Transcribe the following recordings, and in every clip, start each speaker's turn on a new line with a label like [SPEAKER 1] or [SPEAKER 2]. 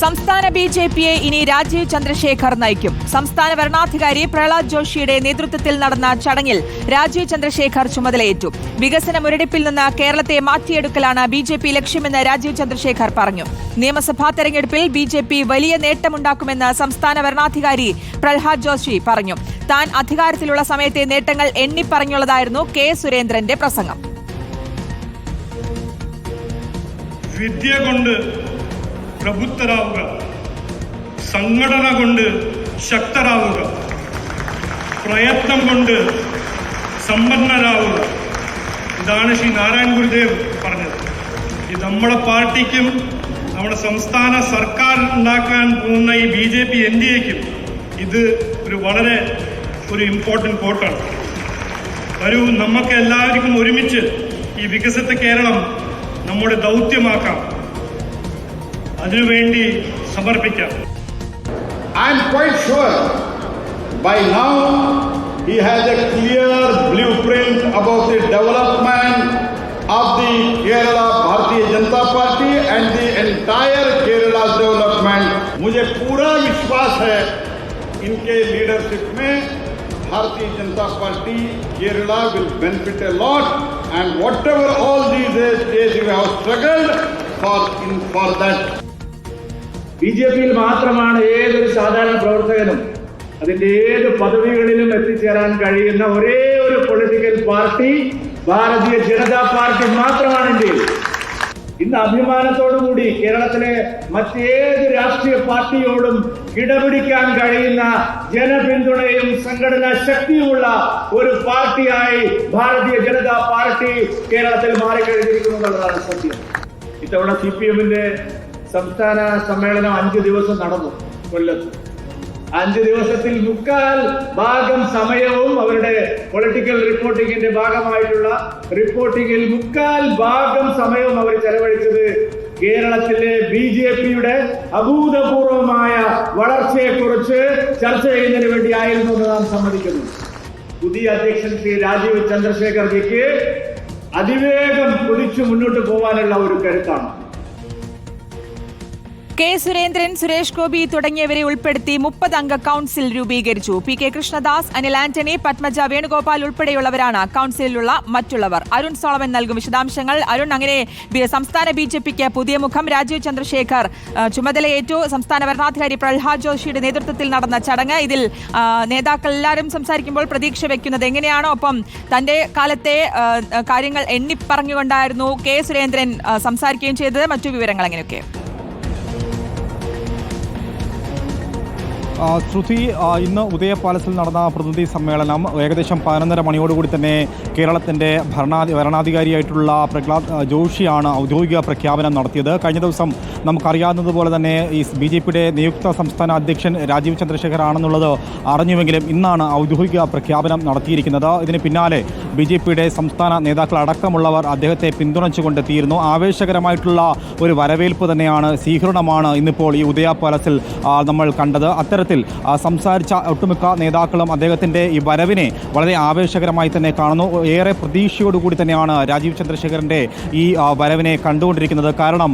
[SPEAKER 1] സംസ്ഥാന ബിജെപിയെ ഇനി രാജീവ് ചന്ദ്രശേഖർ നയിക്കും. സംസ്ഥാന വരണാധികാരി പ്രഹ്ലാദ് ജോഷിയുടെ നേതൃത്വത്തിൽ നടന്ന ചടങ്ങിൽ രാജീവ് ചന്ദ്രശേഖർ ചുമതലയേറ്റു. വികസന മുരടിപ്പിൽ നിന്ന് കേരളത്തെ മാറ്റിയെടുക്കലാണ് ബിജെപി ലക്ഷ്യമെന്ന് രാജീവ് ചന്ദ്രശേഖർ പറഞ്ഞു. നിയമസഭാ തെരഞ്ഞെടുപ്പിൽ ബിജെപി വലിയ നേട്ടമുണ്ടാക്കുമെന്ന് സംസ്ഥാന വരണാധികാരി പ്രഹ്ലാദ് ജോഷി പറഞ്ഞു. താൻ അധികാരത്തിലുള്ള സമയത്തെ നേട്ടങ്ങൾ എണ്ണിപ്പറഞ്ഞുള്ളതായിരുന്നു കെ സുരേന്ദ്രന്റെ പ്രസംഗം.
[SPEAKER 2] വിദ്യ കൊണ്ട് പ്രബുദ്ധരാവുക, സംഘടന കൊണ്ട് ശക്തരാവുക, പ്രയത്നം കൊണ്ട് സമ്പന്നരാവുക. ഇതാണ് ശ്രീ നാരായൺ ഗുരുദേവ് പറഞ്ഞത്. ഇത് നമ്മുടെ പാർട്ടിക്കും നമ്മുടെ സംസ്ഥാന സർക്കാർ ഉണ്ടാക്കാൻ പോകുന്ന ഈ BJP NDAയ്ക്കും ഇത് വളരെ ഇമ്പോർട്ടൻറ്റ് കോട്ടാണ്. വരൂ, നമുക്ക് എല്ലാവർക്കും ഒരുമിച്ച് ഈ വികസിത കേരളം നമ്മുടെ ദൗത്യമാക്കാം, അതിനുവേണ്ടി സമർപ്പിക്കാം.
[SPEAKER 3] I am quite sure by now he has a clear blueprint about the development of the Kerala Bharatiya Janata Party and the entire Kerala's development. मुझे पूरा विश्वास है इनके लीडरशिप में Bharatiya Janata Party Kerala will benefit a lot, and whatever all these days we have struggled for that.
[SPEAKER 4] BJPയിൽ മാത്രമാണ് ഏതൊരു സാധാരണ പ്രവർത്തകനും അതിന്റെ ഏത് പദവികളിലും എത്തിച്ചേരാൻ കഴിയുന്ന ഒരേ ഒരു political party Bharatiya Janata party മാത്രമാണ് ഇന്ത്യയിൽ. ഇന്ന് അഭിമാനത്തോടുകൂടി കേരളത്തിലെ മറ്റേത് രാഷ്ട്രീയ പാർട്ടിയോടും കിടപിടിക്കാൻ കഴിയുന്ന ജനപിന്തുണയും സംഘടനാ ശക്തിയുമുള്ള ഒരു പാർട്ടിയായി ഭാരതീയ ജനതാ പാർട്ടി കേരളത്തിൽ മാറിക്കഴിഞ്ഞിരിക്കുന്നു എന്നുള്ളതാണ് സത്യം. ഇത്തവണ CPM-ന്റെ സംസ്ഥാന സമ്മേളനം 5 ദിവസം നടന്നു കൊല്ലത്ത്. 5 ദിവസത്തിൽ 3/4 സമയവും അവരുടെ പൊളിറ്റിക്കൽ റിപ്പോർട്ടിങ്ങിന്റെ ഭാഗമായിട്ടുള്ള റിപ്പോർട്ടിങ്ങിൽ 3/4 സമയവും അവർ ചെലവഴിച്ചത് കേരളത്തിലെ BJPയുടെ അഭൂതപൂർവമായ വളർച്ചയെക്കുറിച്ച് ചർച്ച ചെയ്യുന്നതിന് വേണ്ടിയായിരുന്നു എന്ന് നാം സമ്മതിക്കുന്നു. പുതിയ അധ്യക്ഷൻ ശ്രീ രാജീവ് ചന്ദ്രശേഖർജിക്ക് അതിവേഗം കുതിച്ചു മുന്നോട്ട് പോകാനുള്ള ഒരു കരുത്താണ്.
[SPEAKER 1] കെ സുരേന്ദ്രൻ, സുരേഷ് ഗോപി തുടങ്ങിയവരെ ഉൾപ്പെടുത്തി 30 അംഗ കൌൺസിൽ രൂപീകരിച്ചു. PK കൃഷ്ണദാസ്, അനിൽ ആന്റണി, പത്മജ വേണുഗോപാൽ ഉൾപ്പെടെയുള്ളവരാണ് കൌൺസിലിലുള്ള മറ്റുള്ളവർ. അരുൺ സോളമൻ നൽകും വിശദാംശങ്ങൾ. അരുൺ, അങ്ങനെ സംസ്ഥാന BJPക്ക് പുതിയ മുഖം രാജീവ് ചന്ദ്രശേഖർ ചുമതലയേറ്റു. സംസ്ഥാന വരണാധികാരി പ്രഹ്ലാദ് ജോഷിയുടെ നേതൃത്വത്തിൽ നടന്ന ചടങ്ങ്. ഇതിൽ നേതാക്കൾ എല്ലാവരും സംസാരിക്കുമ്പോൾ പ്രതീക്ഷ വെക്കുന്നത് എങ്ങനെയാണോ, ഒപ്പം തന്റെ കാലത്തെ കാര്യങ്ങൾ എണ്ണിപ്പറഞ്ഞുകൊണ്ടായിരുന്നു കെ സുരേന്ദ്രൻ സംസാരിക്കുകയും ചെയ്തത്. മറ്റു വിവരങ്ങൾ എങ്ങനെയൊക്കെ?
[SPEAKER 5] ശ്രുതി, ഇന്ന് ഉദയ പാലസിൽ നടന്ന പ്രതിനിധി സമ്മേളനം ഏകദേശം 11:30 മണിയോടുകൂടി തന്നെ കേരളത്തിൻ്റെ വരണാധികാരിയായിട്ടുള്ള പ്രഹ്ലാദ് ജോഷിയാണ് ഔദ്യോഗിക പ്രഖ്യാപനം നടത്തിയത്. കഴിഞ്ഞ ദിവസം നമുക്കറിയാവുന്നതുപോലെ തന്നെ ഈ BJPയുടെ നിയുക്ത സംസ്ഥാന അധ്യക്ഷൻ രാജീവ് ചന്ദ്രശേഖർ ആണെന്നുള്ളത് അറിഞ്ഞുവെങ്കിലും ഇന്നാണ് ഔദ്യോഗിക പ്രഖ്യാപനം നടത്തിയിരിക്കുന്നത്. ഇതിന് പിന്നാലെ BJPയുടെ സംസ്ഥാന നേതാക്കൾ അടക്കമുള്ളവർ അദ്ദേഹത്തെ പിന്തുണച്ചുകൊണ്ടെത്തിയിരുന്നു. ആവേശകരമായിട്ടുള്ള ഒരു വരവേൽപ്പ് തന്നെയാണ്, സ്വീകരണമാണ് ഇന്നിപ്പോൾ ഈ ഉദയ പാലസിൽ നമ്മൾ കണ്ടത്. അത്തരത്തിൽ സംസാരിച്ച ഒട്ടുമിക്ക നേതാക്കളും അദ്ദേഹത്തിൻ്റെ ഈ വരവിനെ വളരെ ആവേശകരമായി തന്നെ കാണുന്നു. ഏറെ പ്രതീക്ഷയോടുകൂടി തന്നെയാണ് രാജീവ് ചന്ദ്രശേഖറിൻ്റെ ഈ വരവിനെ കണ്ടുകൊണ്ടിരിക്കുന്നത്. കാരണം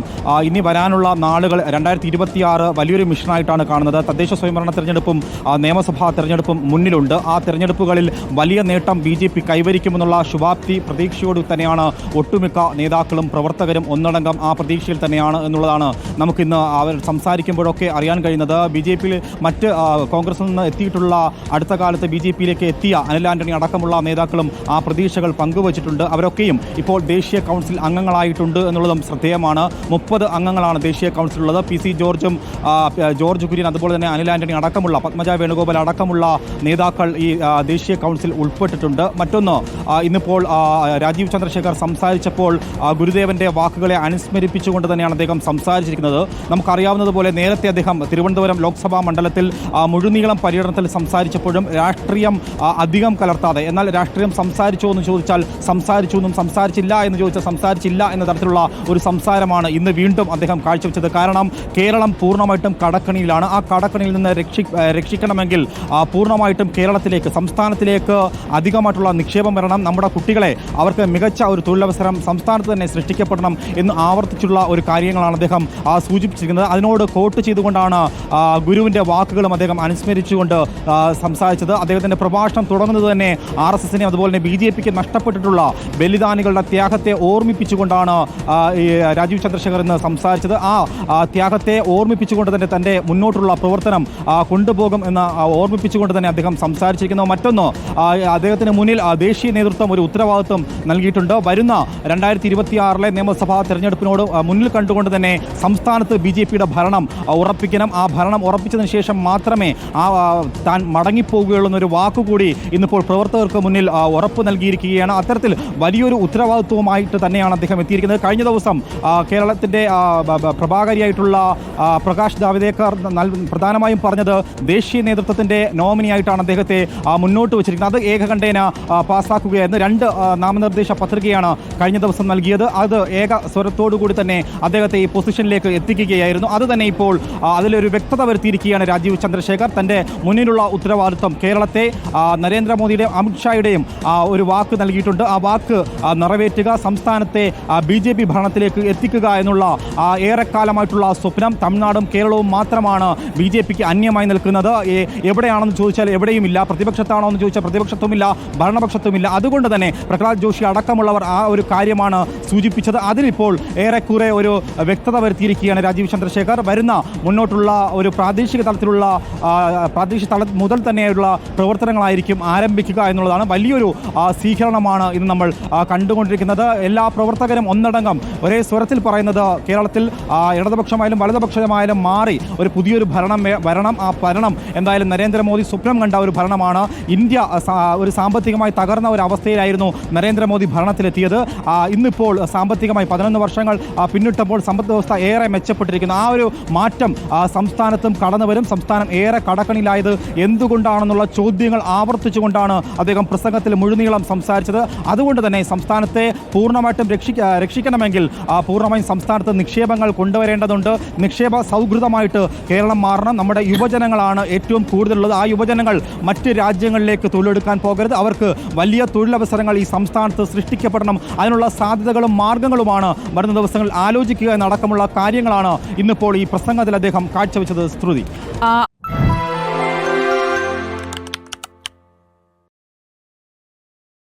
[SPEAKER 5] ഇനി വരാനുള്ള നാളുകൾ 2026 വലിയൊരു മിഷനായിട്ടാണ് കാണുന്നത്. തദ്ദേശ സ്വയംഭരണ തെരഞ്ഞെടുപ്പും നിയമസഭാ തെരഞ്ഞെടുപ്പും മുന്നിലുണ്ട്. ആ തെരഞ്ഞെടുപ്പുകളിൽ വലിയ നേട്ടം BJP കൈവരിക്കുമെന്നുള്ള ശുഭാപ്തി പ്രതീക്ഷയോട് തന്നെയാണ് ഒട്ടുമിക്ക നേതാക്കളും പ്രവർത്തകരും ഒന്നടങ്കം ആ പ്രതീക്ഷയിൽ തന്നെയാണ് എന്നുള്ളതാണ് നമുക്കിന്ന് അവർ സംസാരിക്കുമ്പോഴൊക്കെ അറിയാൻ കഴിയുന്നത്. BJPയിൽ മറ്റ് കോൺഗ്രസിൽ നിന്ന് എത്തിയിട്ടുള്ള അടുത്ത കാലത്ത് BJPയിലേക്ക് എത്തിയ അനിൽ ആന്റണി അടക്കമുള്ള നേതാക്കളും ആ പ്രതീക്ഷകൾ പങ്കുവച്ചിട്ടുണ്ട്. അവരൊക്കെയും ഇപ്പോൾ ദേശീയ കൗൺസിൽ അംഗങ്ങളായിട്ടുണ്ട് എന്നുള്ളതും ശ്രദ്ധേയമാണ്. 30 അംഗങ്ങളാണ് ദേശീയ കൗൺസിലുള്ളത്. PC ജോർജും ജോർജ് കുര്യൻ, അതുപോലെ തന്നെ അനിൽ ആന്റണി അടക്കമുള്ള പത്മജ വേണുഗോപാൽ അടക്കമുള്ള നേതാക്കൾ ഈ ദേശീയ കൗൺസിൽ ഉൾപ്പെട്ടിട്ടുണ്ട്. മറ്റൊന്ന്, ഇന്നിപ്പോൾ രാജീവ് ചന്ദ്രശേഖർ സംസാരിച്ചപ്പോൾ ഗുരുദേവന്റെ വാക്കുകളെ അനുസ്മരിപ്പിച്ചുകൊണ്ട് തന്നെയാണ് അദ്ദേഹം സംസാരിച്ചിരിക്കുന്നത്. നമുക്കറിയാവുന്നതുപോലെ നേരത്തെ അദ്ദേഹം തിരുവനന്തപുരം ലോക്സഭാ മണ്ഡലത്തിൽ മുഴുനീളം പര്യടനത്തിൽ സംസാരിച്ചപ്പോഴും രാഷ്ട്രീയം അധികം കലർത്താതെ, എന്നാൽ രാഷ്ട്രീയം സംസാരിച്ചോ എന്ന് ചോദിച്ചാൽ സംസാരിച്ചു എന്നും സംസാരിച്ചില്ല എന്ന് ചോദിച്ചാൽ സംസാരിച്ചില്ല എന്ന തരത്തിലുള്ള ഒരു സംസാരമാണ് ഇന്ന് വീണ്ടും അദ്ദേഹം കാഴ്ചവെച്ചത്. കാരണം കേരളം പൂർണ്ണമായിട്ടും കടക്കണിയിലാണ്. ആ കടക്കണിയിൽ നിന്ന് രക്ഷിക്കണമെങ്കിൽ പൂർണ്ണമായിട്ടും കേരളത്തിലേക്ക്, സംസ്ഥാനത്തിലേക്ക് അധികമായിട്ടുള്ള നിക്ഷേപം വരണം ഭരണം, നമ്മുടെ കുട്ടികളെ അവർക്ക് മികച്ച ഒരു തൊഴിലവസരം സംസ്ഥാനത്ത് തന്നെ സൃഷ്ടിക്കപ്പെടണം എന്ന് ആവർത്തിച്ചുള്ള ഒരു കാര്യങ്ങളാണ് അദ്ദേഹം സൂചിപ്പിച്ചിരിക്കുന്നത്. അതിനോട് കോട്ട് ചെയ്തുകൊണ്ടാണ് ഗുരുവിൻ്റെ വാക്കുകളും അദ്ദേഹം അനുസ്മരിച്ചുകൊണ്ട് സംസാരിച്ചത്. അദ്ദേഹത്തിൻ്റെ പ്രഭാഷണം തുടങ്ങുന്നത് തന്നെ RSSനെയും അതുപോലെ തന്നെ BJPക്ക് നഷ്ടപ്പെട്ടിട്ടുള്ള ബലിദാനികളുടെ ത്യാഗത്തെ ഓർമ്മിപ്പിച്ചുകൊണ്ടാണ് ഈ രാജീവ് ചന്ദ്രശേഖർ ഇന്ന് സംസാരിച്ചത്. ആ ത്യാഗത്തെ ഓർമ്മിപ്പിച്ചുകൊണ്ട് തന്നെ തൻ്റെ മുന്നോട്ടുള്ള പ്രവർത്തനം കൊണ്ടുപോകും എന്ന് ഓർമ്മിപ്പിച്ചുകൊണ്ട് തന്നെ അദ്ദേഹം സംസാരിച്ചിരിക്കുന്നു. മറ്റൊന്ന്, അദ്ദേഹത്തിന് മുന്നിൽ ദേശീയ നേതൃത്വം ഒരു ഉത്തരവാദിത്വം നൽകിയിട്ടുണ്ട്. വരുന്ന 2026 നിയമസഭാ തെരഞ്ഞെടുപ്പിനോട് മുന്നിൽ കണ്ടുകൊണ്ട് തന്നെ സംസ്ഥാനത്ത് BJPയുടെ ഭരണം ഉറപ്പിക്കണം. ആ ഭരണം ഉറപ്പിച്ചതിന് ശേഷം മാത്രമേ താൻ മടങ്ങിപ്പോവുകയുള്ളൂ എന്നൊരു വാക്കുകൂടി ഇന്നിപ്പോൾ പ്രവർത്തകർക്ക് മുന്നിൽ ഉറപ്പ് നൽകിയിരിക്കുകയാണ്. അത്തരത്തിൽ വലിയൊരു ഉത്തരവാദിത്വവുമായിട്ട് തന്നെയാണ് അദ്ദേഹം എത്തിയിരിക്കുന്നത്. കഴിഞ്ഞ ദിവസം കേരളത്തിൻ്റെ പ്രഭാകരിയായിട്ടുള്ള പ്രകാശ് ജാവ്ദേക്കർ പ്രധാനമായും പറഞ്ഞത് ദേശീയ നേതൃത്വത്തിൻ്റെ നോമിനിയായിട്ടാണ് അദ്ദേഹത്തെ മുന്നോട്ട് വച്ചിരിക്കുന്നത്. അത് ഏകകണ്ഠേന പാസ്സാക്കുകയായിരുന്നു. 2 നാമനിർദ്ദേശ പത്രികയാണ് കഴിഞ്ഞ ദിവസം നൽകിയത്. അത് ഏക സ്വരത്തോടു കൂടി തന്നെ അദ്ദേഹത്തെ ഈ പൊസിഷനിലേക്ക് എത്തിക്കുകയായിരുന്നു. അത് തന്നെ ഇപ്പോൾ അതിലൊരു വ്യക്തത വരുത്തിയിരിക്കുകയാണ് രാജീവ് ചന്ദ്രശേഖർ. തൻ്റെ മുന്നിലുള്ള ഉത്തരവാദിത്വം കേരളത്തെ നരേന്ദ്രമോദിയുടെയും അമിത്ഷായുടെയും ഒരു വാക്ക് നൽകിയിട്ടുണ്ട്. ആ വാക്ക് നിറവേറ്റുക, സംസ്ഥാനത്തെ BJP ഭരണത്തിലേക്ക് എത്തിക്കുക എന്നുള്ള ഏറെക്കാലമായിട്ടുള്ള സ്വപ്നം തമിഴ്നാടും കേരളവും മാത്രമാണ് BJPക്ക് അന്യമായി നിൽക്കുന്നത്. എവിടെയാണെന്ന് ചോദിച്ചാൽ എവിടെയുമില്ല, പ്രതിപക്ഷത്താണോ എന്ന് ചോദിച്ചാൽ പ്രതിപക്ഷത്തുമില്ല, ഭരണപക്ഷത്തുമില്ല. അതുകൊണ്ട് തന്നെ പ്രഹ്ലാദ് ജോഷി അടക്കമുള്ളവർ ആ ഒരു കാര്യമാണ് സൂചിപ്പിച്ചത്. അതിലിപ്പോൾ ഏറെക്കുറെ ഒരു വ്യക്തത വരുത്തിയിരിക്കുകയാണ് രാജീവ് ചന്ദ്രശേഖർ. വരുന്ന മുന്നോട്ടുള്ള ഒരു പ്രാദേശിക തലത്തിലുള്ള മുതൽ തന്നെയുള്ള പ്രവർത്തനങ്ങളായിരിക്കും ആരംഭിക്കുക എന്നുള്ളതാണ്. വലിയൊരു സ്വീകരണമാണ് ഇന്ന് നമ്മൾ കണ്ടുകൊണ്ടിരിക്കുന്നത്. എല്ലാ പ്രവർത്തകരും ഒന്നടങ്കം ഒരേ സ്വരത്തിൽ പറയുന്നത് കേരളത്തിൽ ഇടതുപക്ഷമായാലും വലതുപക്ഷമായാലും മാറി ഒരു പുതിയൊരു ഭരണം വരണം. ആ ഭരണം എന്തായാലും നരേന്ദ്രമോദി സ്വപ്നം കണ്ട ഒരു ഭരണമാണ്. ഇന്ത്യ ഒരു സാമ്പത്തികമായി തകർന്ന ഒരു അവസ്ഥയിലായിരുന്നു നരേന്ദ്രമോദി ഭരണത്തിലെത്തിയത്. ഇന്നിപ്പോൾ സാമ്പത്തികമായി 11 വർഷങ്ങൾ പിന്നിട്ടപ്പോൾ സമ്പദ് വ്യവസ്ഥ ഏറെ മെച്ചപ്പെട്ടിരിക്കുന്നു. ആ ഒരു മാറ്റം സംസ്ഥാനത്തും കടന്നു വരും. സംസ്ഥാനം ഏറെ കടക്കണിലായത് എന്തുകൊണ്ടാണെന്നുള്ള ചോദ്യങ്ങൾ ആവർത്തിച്ചുകൊണ്ടാണ് അദ്ദേഹം പ്രസംഗത്തിൽ മുഴുനീളം സംസാരിച്ചത്. അതുകൊണ്ട് തന്നെ സംസ്ഥാനത്തെ പൂർണ്ണമായിട്ടും രക്ഷിക്കണമെങ്കിൽ പൂർണ്ണമായും സംസ്ഥാനത്ത് നിക്ഷേപങ്ങൾ കൊണ്ടുവരേണ്ടതുണ്ട്. നിക്ഷേപ സൗഹൃദമായിട്ട് കേരളം മാറണം. നമ്മുടെ യുവജനങ്ങളാണ് ഏറ്റവും കൂടുതലുള്ളത്. ആ യുവജനങ്ങൾ മറ്റ് രാജ്യങ്ങളിലേക്ക് തൊഴിലെടുക്കാൻ പോകരുത്. അവർക്ക് വലിയ തൊഴിലവസരങ്ങൾ ഈ സംസ്ഥാനത്ത് സൃഷ്ടിക്കപ്പെടണം. അതിനുള്ള സാധ്യതകളും മാർഗങ്ങളുമാണ് വരുന്ന ദിവസങ്ങളിൽ ആലോചിക്കുക എന്നടക്കമുള്ള കാര്യങ്ങളാണ് ഇന്നിപ്പോൾ ഈ പ്രസംഗത്തിൽ അദ്ദേഹം കാഴ്ചവെച്ചത്. ശ്രുതി.